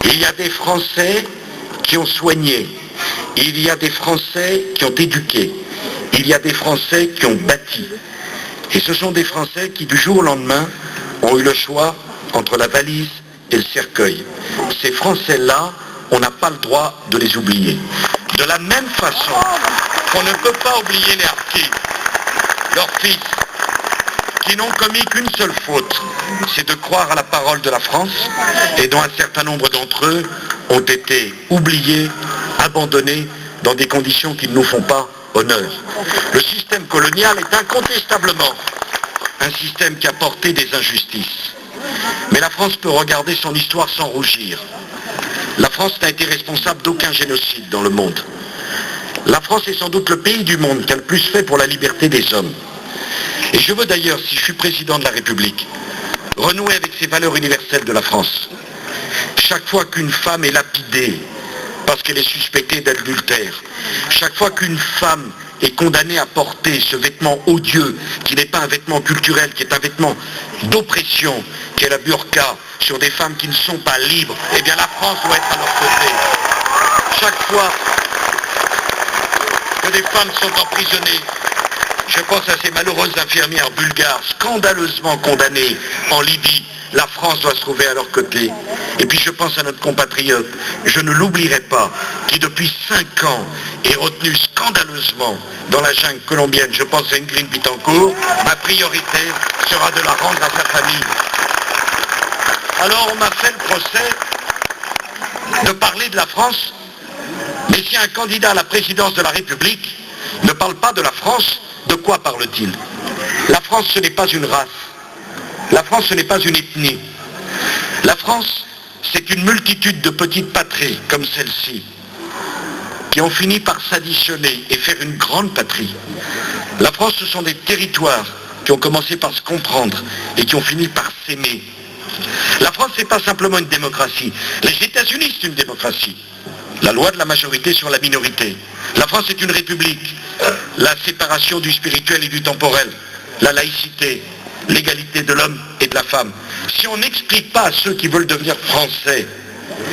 Il y a des Français qui ont soigné, il y a des Français qui ont éduqué, il y a des Français qui ont bâti. Et ce sont des Français qui, du jour au lendemain, ont eu le choix entre la valise et le cercueil. Ces Français-là, on n'a pas le droit de les oublier. De la même façon qu'on ne peut pas oublier les harkis, leurs fils, qui n'ont commis qu'une seule faute, c'est de croire à la parole de la France, et dont un certain nombre d'entre eux ont été oubliés, abandonnés, dans des conditions qui ne nous font pas honneur. Le système colonial est incontestablement un système qui a porté des injustices. Mais la France peut regarder son histoire sans rougir. La France n'a été responsable d'aucun génocide dans le monde. La France est sans doute le pays du monde qui a le plus fait pour la liberté des hommes. Et je veux d'ailleurs, si je suis président de la République, renouer avec ces valeurs universelles de la France. Chaque fois qu'une femme est lapidée parce qu'elle est suspectée d'adultère, chaque fois qu'une femme est condamnée à porter ce vêtement odieux, qui n'est pas un vêtement culturel, qui est un vêtement d'oppression, qui est la burqa, sur des femmes qui ne sont pas libres, eh bien la France doit être à leur côté. Chaque fois que des femmes sont emprisonnées, je pense à ces malheureuses infirmières bulgares, scandaleusement condamnées en Libye, la France doit se trouver à leur côté. Et puis je pense à notre compatriote, je ne l'oublierai pas, qui depuis 5 ans est retenu scandaleusement dans la jungle colombienne. Je pense à Ingrid Betancourt. Ma priorité sera de la rendre à sa famille. Alors on m'a fait le procès de parler de la France, mais si un candidat à la présidence de la République ne parle pas de la France, de quoi parle-t-il? La France, ce n'est pas une race. La France, ce n'est pas une ethnie. La France, c'est une multitude de petites patries comme celle-ci, qui ont fini par s'additionner et faire une grande patrie. La France, ce sont des territoires qui ont commencé par se comprendre et qui ont fini par s'aimer. La France, c'est pas simplement une démocratie. Les États-Unis, c'est une démocratie. La loi de la majorité sur la minorité. La France est une république. La séparation du spirituel et du temporel. La laïcité. L'égalité de l'homme et de la femme. Si on n'explique pas à ceux qui veulent devenir français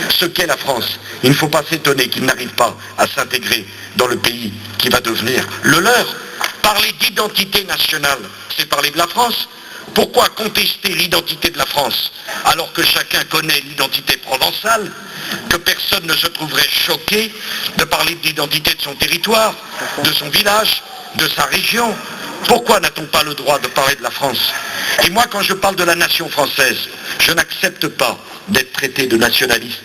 ce qu'est la France, il ne faut pas s'étonner qu'ils n'arrivent pas à s'intégrer dans le pays qui va devenir le leur. Parler d'identité nationale, c'est parler de la France. Pourquoi contester l'identité de la France alors que chacun connaît l'identité provençale, que personne ne se trouverait choqué de parler de l'identité de son territoire, de son village, de sa région? Pourquoi n'a-t-on pas le droit de parler de la France? Et moi, quand je parle de la nation française, je n'accepte pas d'être traité de nationaliste.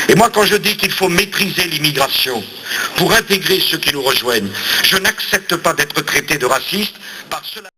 Et moi, quand je dis qu'il faut maîtriser l'immigration pour intégrer ceux qui nous rejoignent, je n'accepte pas d'être traité de raciste par cela.